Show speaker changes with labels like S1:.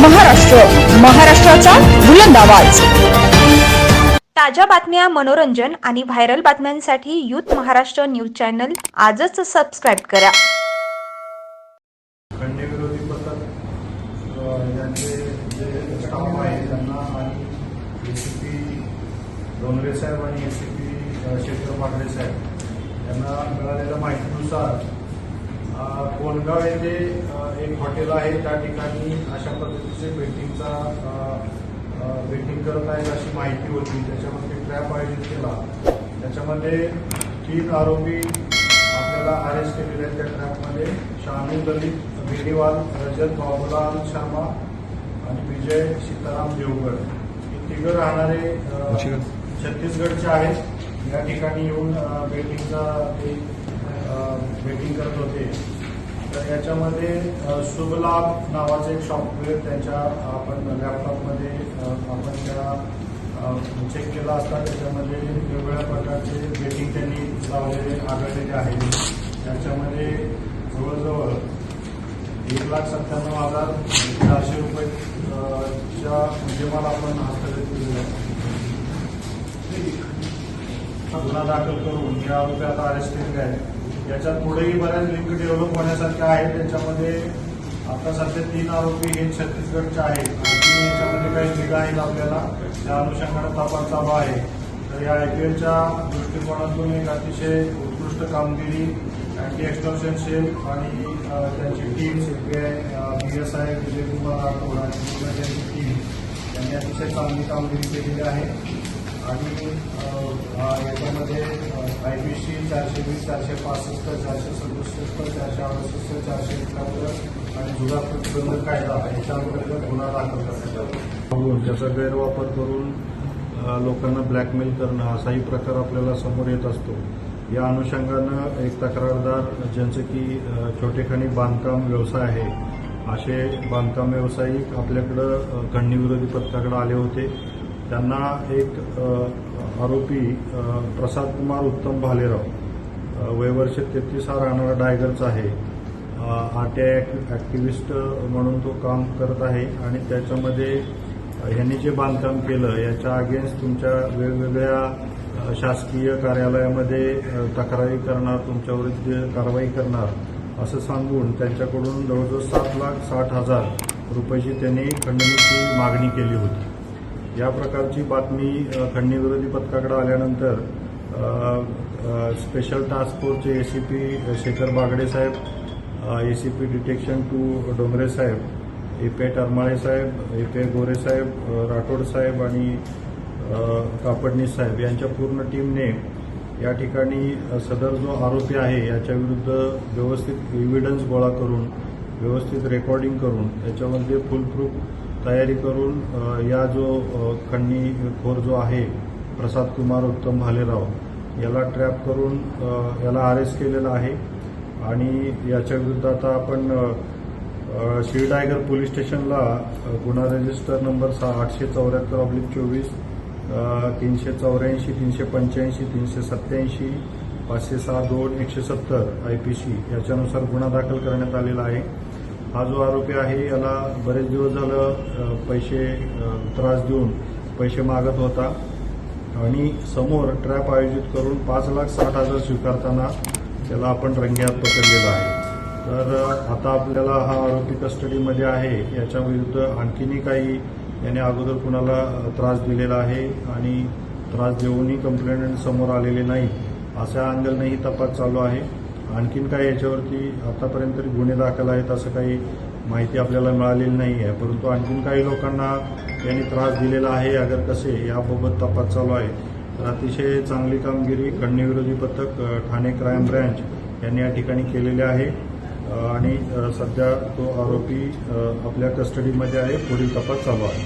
S1: महाराष्ट्राचा बुलंद आवाज। ताज्या बातम्या, मनोरंजन आणि व्हायरल बातम्यांसाठी यूथ महाराष्ट्र न्यूज चॅनल आजच सबस्क्राइब करा।
S2: खंडविरोधी पथक यांचे जे स्टाफ आहे त्यांना आणि एसीपी डोंगरे साहेब आणि एसीपी शेखर पाटले साहेब यांना मिळालेल्या माहितीनुसार कोणगाव येथे एक हॉटेल आहे, त्या ठिकाणी अशा पद्धतीचे बेटिंग करत आहेत अशी माहिती होती। त्याच्यामध्ये ट्रॅप आयोजित केला, त्याच्यामध्ये 3 आरोपी आपल्याला अरेस्ट केलेले आहेत। त्या ट्रॅपमध्ये शानू ललित बेनीवाल, रजत बाबूलाल शर्मा आणि विजय सीताराम देवगड हे 3 राहणारे छत्तीसगडचे आहेत। या ठिकाणी येऊन बेटिंग करत होते। तर याच्यामध्ये शुभलाभ नावाचं एक सॉफ्टवेअर त्यांच्या आपण लॅपटॉपमध्ये आपण त्या चेक केला असता त्याच्यामध्ये वेगवेगळ्या प्रकारचे बेटिंग त्यांनी लावलेले आढळलेले आहेत। त्याच्यामध्ये जवळजवळ 1,97,400 रुपयेच्या मुद्देमाल आपण हस्तगत केलेला आहे। गुन्हा दाखल करून या आरोपी आता अरेस्ट केलेले आहेत। याच्यात पुढेही बऱ्याच लिंक डेव्हलप होण्यासारख्या आहेत। त्याच्यामध्ये आता सध्या 3 आरोपी हे छत्तीसगडचे आहेत आणि याच्यामध्ये काही निगा आहेत आपल्याला, त्या अनुषंगाने तपास चालू आहे। तर या IPLच्या दृष्टिकोनातून एक अतिशय उत्कृष्ट कामगिरी अँटी एक्स्टॉर्शन सेल आणि त्यांची team CBI PSI Vijay Kumar Rathod आणि पूर्ण त्यांची टीम यांनी अतिशय चांगली कामगिरी केलेली आहे। आणि याच्यामध्ये IPC 420, 465, 467, 468, 471 आणि जुगार प्रतिबंधक कायदा याच्या अंतर्गत गुन्हा दाखल करण्यात आला। त्याचा गैरवापर करून लोकांना ब्लॅकमेल करणं असाही प्रकार आपल्याला समोर येत असतो। या अनुषंगानं एक तक्रारदार ज्यांचं की छोटेखानी बांधकाम व्यवसाय आहे असे बांधकाम व्यावसायिक आपल्याकडं खंडणीविरोधी पथकाकडे आले होते। त्यांना एक आरोपी प्रसाद कुमार उत्तम भालेराव वयवर्ष 33 हा राहणारा डायगरचा आहे। RTI ॲक्टिव्हिस्ट म्हणून तो काम करत आहे आणि त्याच्यामध्ये ह्यांनी जे बांधकाम केलं याच्या अगेन्स्ट तुमच्या वेगवेगळ्या शासकीय कार्यालयामध्ये तक्रारी करणार, तुमच्याविरुद्ध कारवाई करणार असं सांगून त्यांच्याकडून जवळजवळ 7,60,000 रुपयाची त्यांनी खंडणीची मागणी केली होती। या प्रकारची बातमी खंडणीविरोधी पथकाकडे आल्यानंतर स्पेशल टास्क फोर्सचे ACP शेखर बागडे साहेब, ACP डिटेक्शन 2 डोंगरे साहेब, API टरमाळे साहेब, API गोरे साहेब, राठोड साहेब आणि कापडनीस साहेब यांच्या पूर्ण टीमने या ठिकाणी सदर जो आरोपी आहे याच्याविरुद्ध व्यवस्थित एव्हिडन्स गोळा करून व्यवस्थित रेकॉर्डिंग करून याच्यामध्ये फुल प्रूफ तयारी करून या जो खंडणीखोर जो आहे प्रसाद कुमार उत्तम भालेराव याला ट्रॅप करून याला अरेस्ट केलेला आहे। आणि याच्या विरुद्ध आता आपण शिवटायगर पोलीस स्टेशनला गुन्हा रजिस्टर नंबर 874/24, 384, 385, 387, 506(2), 170 IPC याच्यानुसार गुन्हा दाखल करण्यात आलेला आहे। हा जो आरोपी आहे याला बरेच दिवस झालं पैसे त्रास देऊन पैसे मागत होता आणि समोर ट्रॅप आयोजित करून 5,60,000 स्वीकारताना त्याला आपण रंगेहात पकडलेला आहे। तर आता आपल्याला हा आरोपी कस्टडीमध्ये आहे। याच्या विरुद्ध आणखीनही काही याने अगोदर कुणाला त्रास दिलेला आहे आणि त्रास देऊनही कंप्लेंट समोर आलेले नाही अशा अँगलनेही तपास चालू आहे। आणखीन काही याच्यावरती आतापर्यंत तरी गुन्हे दाखल आहेत असं काही माहिती आपल्याला मिळालेली नाही आहे, परंतु आणखीन काही लोकांना यांनी त्रास दिलेला आहे अगर कसे याबाबत तपास चालू आहे। तर अतिशय चांगली कामगिरी खंडणीविरोधी पथक ठाणे क्राईम ब्रँच यांनी या ठिकाणी केलेली आहे आणि सध्या तो आरोपी आपल्या कस्टडीमध्ये आहे। पुढील तपास चालू आहे।